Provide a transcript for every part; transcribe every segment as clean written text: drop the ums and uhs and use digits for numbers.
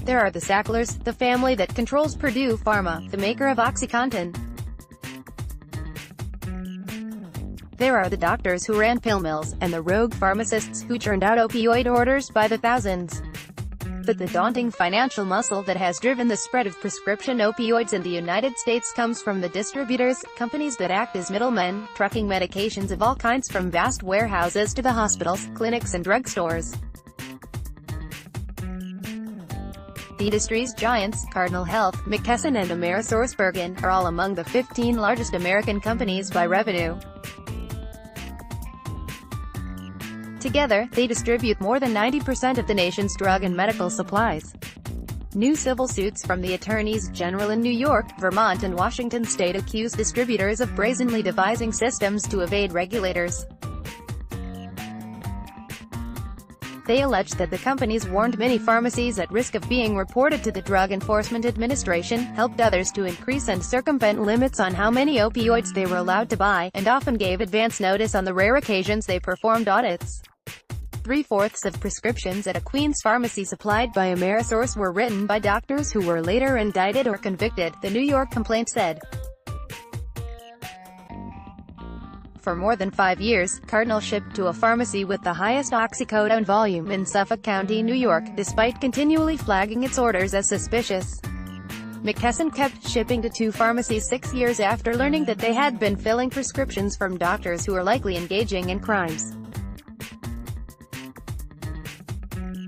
There are the Sacklers, the family that controls Purdue Pharma, the maker of OxyContin. There are the doctors who ran pill mills, and the rogue pharmacists who churned out opioid orders by the thousands. But the daunting financial muscle that has driven the spread of prescription opioids in the United States comes from the distributors, companies that act as middlemen, trucking medications of all kinds from vast warehouses to the hospitals, clinics and drugstores. The industry's giants, Cardinal He, McKesson and AmerisourceBergen, are all among the 15 largest American companies by revenue. Together, they distribute more than 90% of the nation's drug and medical supplies. New civil suits from the attorneys general in New York, Vermont and Washington state accuse distributors of brazenly devising systems to evade regulators. They allege that the companies warned many pharmacies at risk of being reported to the Drug Enforcement Administration, helped others to increase and circumvent limits on how many opioids they were allowed to buy, and often gave advance notice on the rare occasions they performed audits. 3/4 of prescriptions at a Queens pharmacy supplied by Amerisource were written by doctors who were later indicted or convicted, the New York complaint said. For more than 5 years, Cardinal shipped to a pharmacy with the highest OxyContin volume in Suffolk County, New York, despite continually flagging its orders as suspicious. McKesson kept shipping to 2 pharmacies 6 years after learning that they had been filling prescriptions from doctors who were likely engaging in crimes.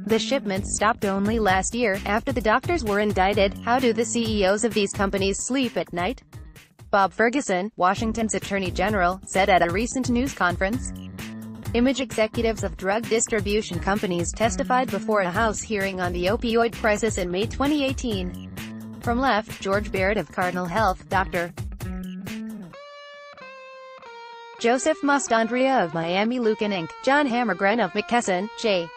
The shipments stopped only last year, after the doctors were indicted. How do the CEOs of these companies sleep at night? Bob Ferguson, Washington's Attorney General, said at a recent news conference. Image executives of drug distribution companies testified before a House hearing on the opioid crisis in May 2018. From left, George Barrett of Cardinal He, Dr. Joseph Mastandrea of Miami Lucan Inc., John Hammergren of McKesson, J.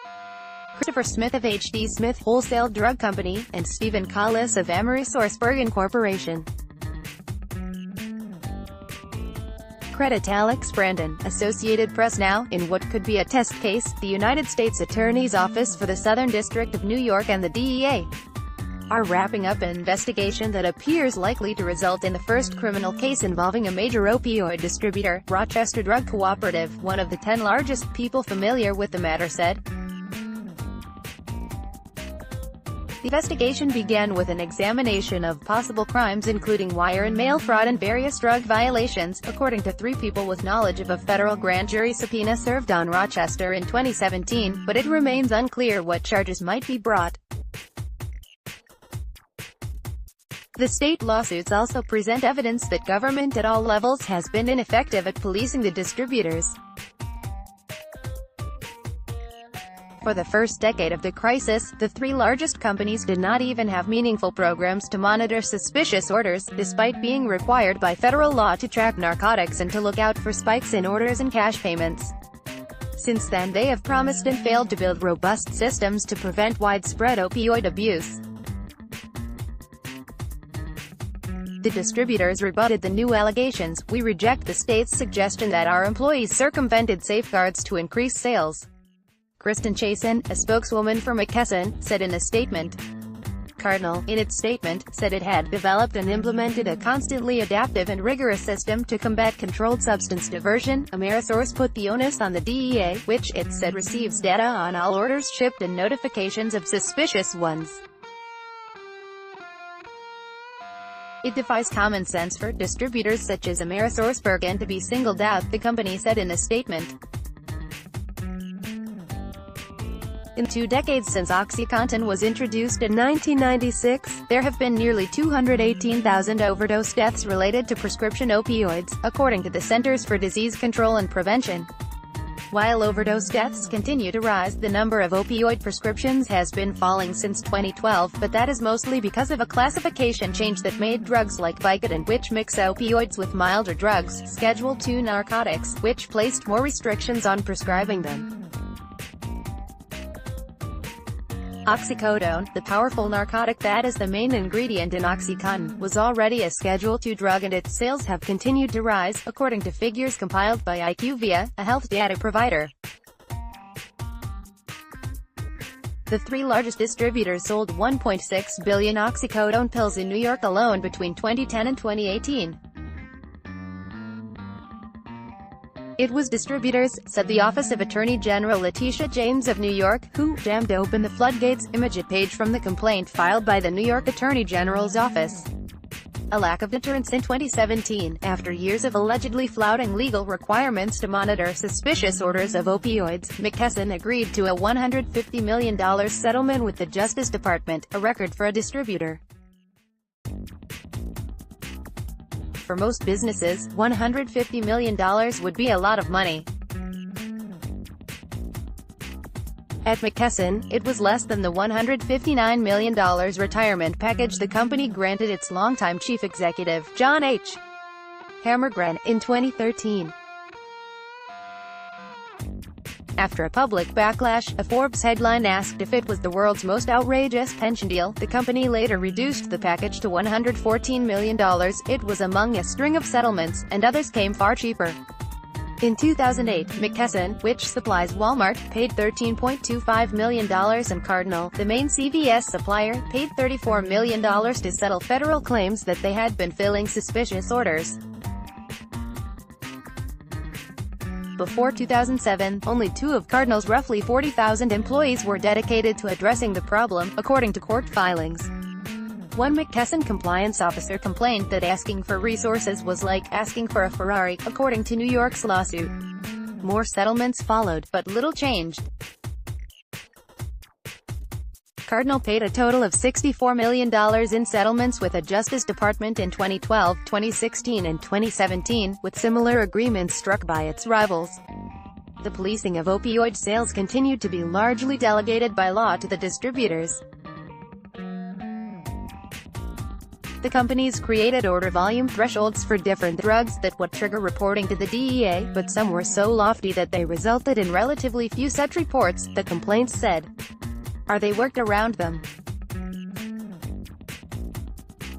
Christopher Smith of H.D. Smith Wholesale Drug Company, and Stephen Collis of AmerisourceBergen Corporation. Credit Alex Brandon, Associated Press. Now, in what could be a test case, the United States Attorney's Office for the Southern District of New York and the DEA are wrapping up an investigation that appears likely to result in the first criminal case involving a major opioid distributor, Rochester Drug Cooperative, one of the 10 largest. People familiar with the matter said. The investigation began with an examination of possible crimes including wire and mail fraud and various drug violations, according to 3 people with knowledge of a federal grand jury subpoena served on Rochester in 2017, but it remains unclear what charges might be brought. The state lawsuits also present evidence that government at all levels has been ineffective at policing the distributors. For the first decade of the crisis, the 3 largest companies did not even have meaningful programs to monitor suspicious orders, despite being required by federal law to track narcotics and to look out for spikes in orders and cash payments. Since then they have promised and failed to build robust systems to prevent widespread opioid abuse. The distributors rebutted the new allegations. "We reject the state's suggestion that our employees circumvented safeguards to increase sales." Kristen Chasen, a spokeswoman for McKesson, said in a statement. Cardinal, in its statement, said it had developed and implemented a constantly adaptive and rigorous system to combat controlled substance diversion. Amerisource put the onus on the DEA, which, it said, receives data on all orders shipped and notifications of suspicious ones. It defies common sense for distributors such as AmerisourceBergen to be singled out, the company said in a statement. In 2 decades since OxyContin was introduced in 1996, there have been nearly 218,000 overdose deaths related to prescription opioids, according to the Centers for Disease Control and Prevention. While overdose deaths continue to rise, the number of opioid prescriptions has been falling since 2012, but that is mostly because of a classification change that made drugs like Vicodin, which mix opioids with milder drugs, Schedule II narcotics, which placed more restrictions on prescribing them. OxyContin, the powerful narcotic that is the main ingredient in OxyContin, was already a Schedule II drug and its sales have continued to rise, according to figures compiled by IQVIA, a health data provider. The three largest distributors sold 1.6 billion OxyContin pills in New York alone between 2010 and 2018. It was distributors, said the Office of Attorney General Letitia James of New York, who jammed open the floodgates. Image a page from the complaint filed by the New York Attorney General's office. A lack of deterrence in 2017, after years of allegedly flouting legal requirements to monitor suspicious orders of opioids, McKesson agreed to a $150 million settlement with the Justice Department, a record for a distributor. For most businesses, $150 million would be a lot of money. At McKesson, it was less than the $159 million retirement package the company granted its longtime chief executive, John H. Hammergren, in 2013. After a public backlash, a Forbes headline asked if it was the world's most outrageous pension deal. The company later reduced the package to $114 million. It was among a string of settlements, and others came far cheaper. In 2008, McKesson, which supplies Walmart, paid $13.25 million, and Cardinal, the main CVS supplier, paid $34 million to settle federal claims that they had been filling suspicious orders. Before 2007, only 2 of Cardinal's roughly 40,000 employees were dedicated to addressing the problem, according to court filings. One McKesson compliance officer complained that asking for resources was like asking for a Ferrari, according to New York's lawsuit. More settlements followed, but little changed. Cardinal paid a total of $64 million in settlements with the Justice Department in 2012, 2016 and 2017, with similar agreements struck by its rivals. The policing of opioid sales continued to be largely delegated by law to the distributors. The companies created order volume thresholds for different drugs that would trigger reporting to the DEA, but some were so lofty that they resulted in relatively few such reports, the complaints said. Or they worked around them.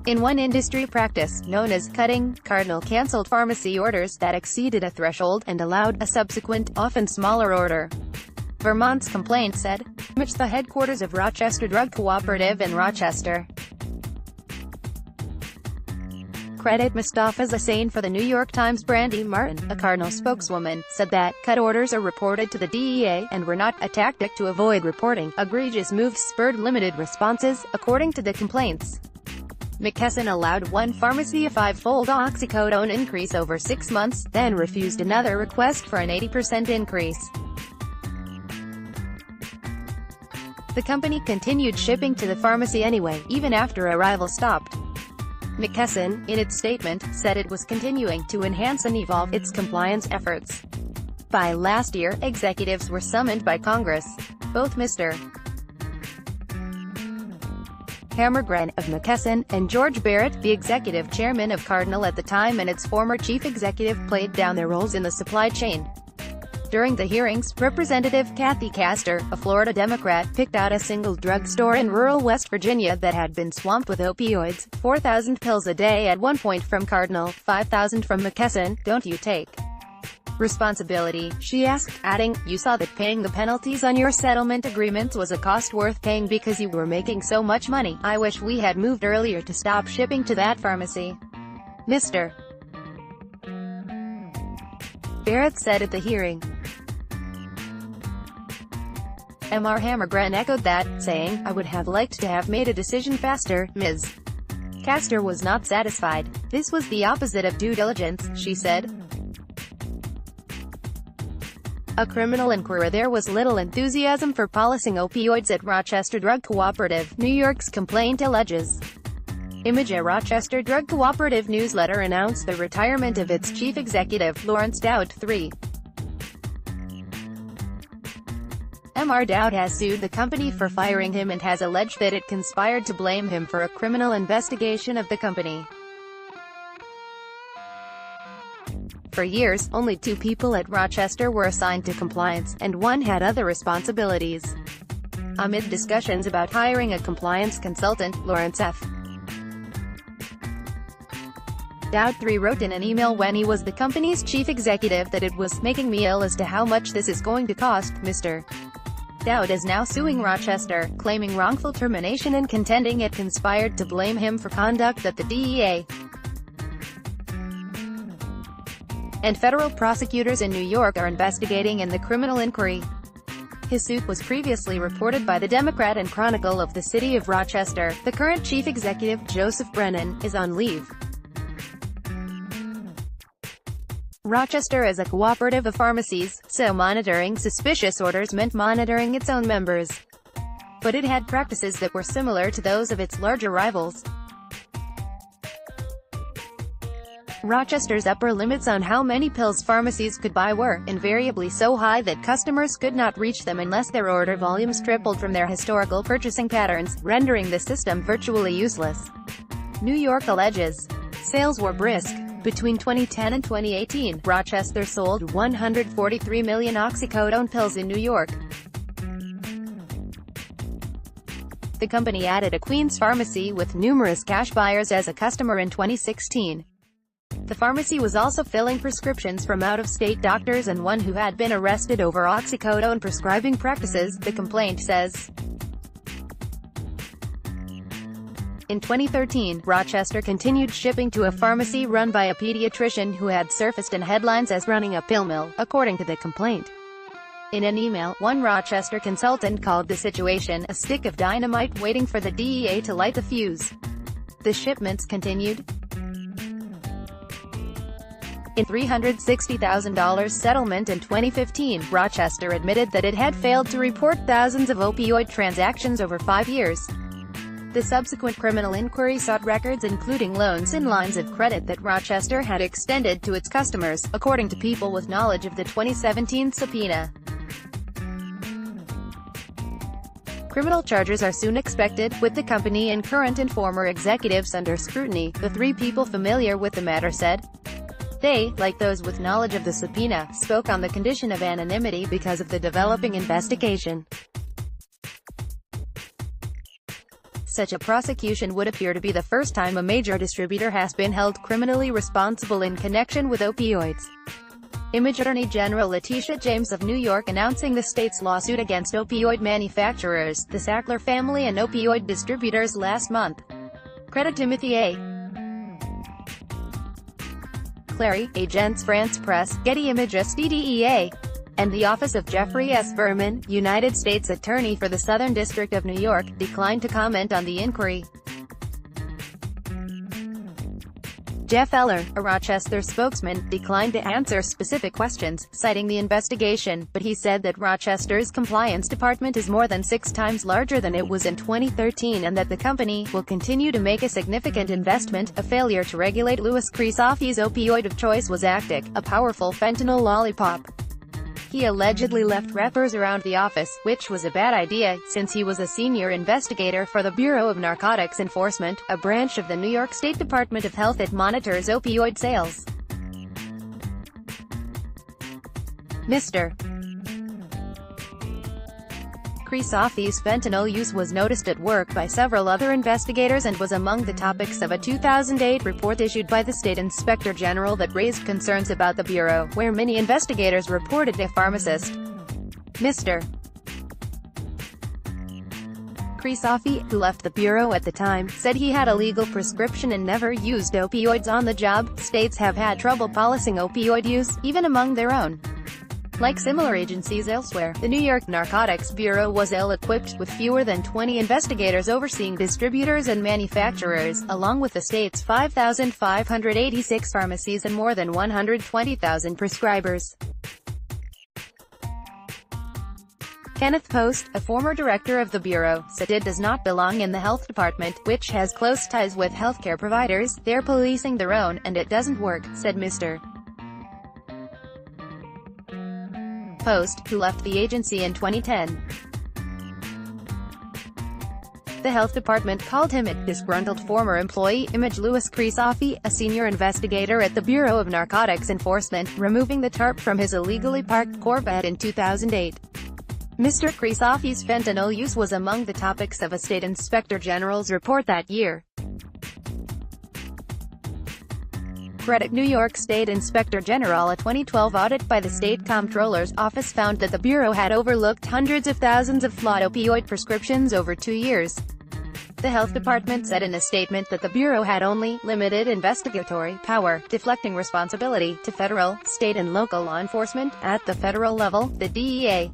In one industry practice, known as cutting, Cardinal canceled pharmacy orders that exceeded a threshold, and allowed a subsequent, often smaller order. Vermont's complaint said. Image the headquarters of Rochester Drug Cooperative in Rochester. Credit Mustafa Zassane for the New York Times. Brandy Martin, a Cardinal spokeswoman, said that cut orders are reported to the DEA, and were not a tactic to avoid reporting. Egregious moves spurred limited responses, according to the complaints. McKesson allowed one pharmacy a 5-fold OxyContin increase over 6 months, then refused another request for an 80% increase. The company continued shipping to the pharmacy anyway, even after a rival stopped. McKesson, in its statement, said it was continuing to enhance and evolve its compliance efforts. By last year, executives were summoned by Congress. Both Mr. Hammergren, of McKesson, and George Barrett, the executive chairman of Cardinal at the time and its former chief executive, played down their roles in the supply chain. During the hearings, Representative Kathy Castor, a Florida Democrat, picked out a single drugstore in rural West Virginia that had been swamped with opioids, 4,000 pills a day at one point from Cardinal, 5,000 from McKesson. Don't you take responsibility, she asked, adding, you saw that paying the penalties on your settlement agreements was a cost worth paying because you were making so much money. I wish we had moved earlier to stop shipping to that pharmacy. Mr. Barrett said at the hearing. Mr. Hammergren echoed that, saying, I would have liked to have made a decision faster. Ms. Castor was not satisfied. This was the opposite of due diligence, she said. A criminal inquiry. There was little enthusiasm for policing opioids at Rochester Drug Cooperative, New York's complaint alleges. Image a Rochester Drug Cooperative newsletter announced the retirement of its chief executive, Lawrence Dowd III. Mr. Dowd has sued the company for firing him and has alleged that it conspired to blame him for a criminal investigation of the company. For years, only 2 people at Rochester were assigned to compliance, and 1 had other responsibilities. Amid discussions about hiring a compliance consultant, Lawrence F. Dowd III wrote in an email when he was the company's chief executive that it was making me ill as to how much this is going to cost. Mr. Dowd is now suing Rochester, claiming wrongful termination and contending it conspired to blame him for conduct that the DEA and federal prosecutors in New York are investigating in the criminal inquiry. His suit was previously reported by the Democrat and Chronicle of the City of Rochester. The current chief executive, Joseph Brennan, is on leave. Rochester is a cooperative of pharmacies, so monitoring suspicious orders meant monitoring its own members. But it had practices that were similar to those of its larger rivals. Rochester's upper limits on how many pills pharmacies could buy were, invariably so high that customers could not reach them unless their order volumes tripled from their historical purchasing patterns, rendering the system virtually useless. New York alleges. Sales were brisk. Between 2010 and 2018, Rochester sold 143 million OxyContin pills in New York. The company added a Queens pharmacy with numerous cash buyers as a customer in 2016. The pharmacy was also filling prescriptions from out-of-state doctors and one who had been arrested over OxyContin prescribing practices, the complaint says. In 2013, Rochester continued shipping to a pharmacy run by a pediatrician who had surfaced in headlines as running a pill mill, according to the complaint. In an email, one Rochester consultant called the situation a stick of dynamite waiting for the DEA to light the fuse. The shipments continued. In $360,000 settlement in 2015, Rochester admitted that it had failed to report thousands of opioid transactions over 5 years. The subsequent criminal inquiry sought records including loans and lines of credit that Rochester had extended to its customers, according to people with knowledge of the 2017 subpoena. Criminal charges are soon expected, with the company and current and former executives under scrutiny, the three people familiar with the matter said. They, like those with knowledge of the subpoena, spoke on the condition of anonymity because of the developing investigation. Such a prosecution would appear to be the first time a major distributor has been held criminally responsible in connection with opioids. Image Attorney General Letitia James of New York announcing the state's lawsuit against opioid manufacturers, the Sackler family and opioid distributors last month. Credit Timothy A. Clary, Agence France Presse, Getty Images DDEA, and the Office of Jeffrey S. Berman, United States Attorney for the Southern District of New York, declined to comment on the inquiry. Jeff Eller, a Rochester spokesman, declined to answer specific questions, citing the investigation, but he said that Rochester's compliance department is more than 6 times larger than it was in 2013 and that the company will continue to make a significant investment. A failure to regulate Louis Kristofi's opioid of choice was Actic, a powerful fentanyl lollipop. He allegedly left wrappers around the office, which was a bad idea, since he was a senior investigator for the Bureau of Narcotics Enforcement, a branch of the New York State Department of Health that monitors opioid sales. Mr. Kristofi's fentanyl use was noticed at work by several other investigators and was among the topics of a 2008 report issued by the state inspector general that raised concerns about the bureau, where many investigators reported a pharmacist. Mr. Kristofi, who left the bureau at the time, said he had a legal prescription and never used opioids on the job. States have had trouble policing opioid use, even among their own. Like similar agencies elsewhere, the New York Narcotics Bureau was ill-equipped, with fewer than 20 investigators overseeing distributors and manufacturers, along with the state's 5,586 pharmacies and more than 120,000 prescribers. Kenneth Post, a former director of the Bureau, said it does not belong in the health department, which has close ties with healthcare providers. They're policing their own, and it doesn't work, said Mr. Post, who left the agency in 2010. The health department called him a disgruntled former employee. Image Louis Kristofi, a senior investigator at the Bureau of Narcotics Enforcement, removing the tarp from his illegally parked Corvette in 2008. Mr. Kristofi's fentanyl use was among the topics of a state inspector general's report that year. Reddick. New York State Inspector General. A 2012 audit by the State Comptroller's Office found that the Bureau had overlooked hundreds of thousands of flawed opioid prescriptions over 2 years. The Health Department said in a statement that the Bureau had only limited investigatory power, deflecting responsibility to federal, state and local law enforcement. At the federal level, the DEA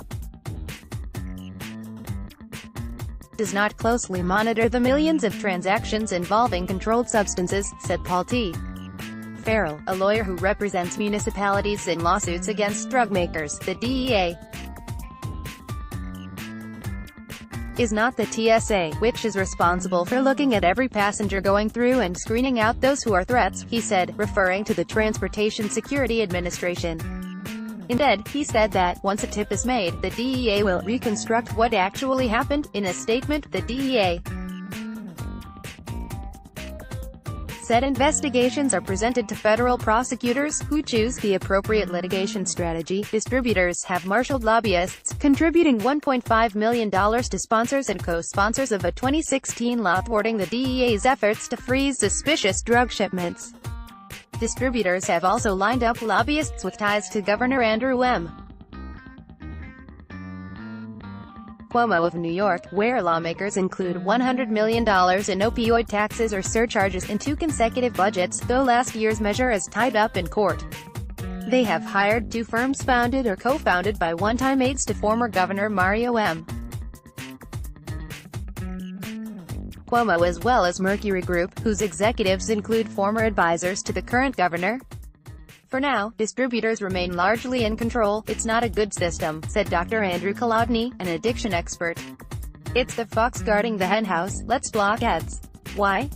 does not closely monitor the millions of transactions involving controlled substances, said Paul T. Farrell, a lawyer who represents municipalities in lawsuits against drug makers. The DEA is not the TSA, which is responsible for looking at every passenger going through and screening out those who are threats, he said, referring to the Transportation Security Administration. Instead, he said that, once a tip is made, the DEA will reconstruct what actually happened. In a statement, the DEA said investigations are presented to federal prosecutors, who choose the appropriate litigation strategy. Distributors have marshaled lobbyists, contributing $1.5 million to sponsors and co-sponsors of a 2016 law thwarting the DEA's efforts to freeze suspicious drug shipments. Distributors have also lined up lobbyists with ties to Governor Andrew M. Cuomo of New York, where lawmakers include $100 million in opioid taxes or surcharges in 2 consecutive budgets, though last year's measure is tied up in court. They have hired 2 firms founded or co-founded by one-time aides to former Governor Mario M. Cuomo, as well as Mercury Group, whose executives include former advisors to the current governor. For now, distributors remain largely in control. It's not a good system, said Dr. Andrew Kolodny, an addiction expert. It's the fox guarding the henhouse. Let's block ads. Why?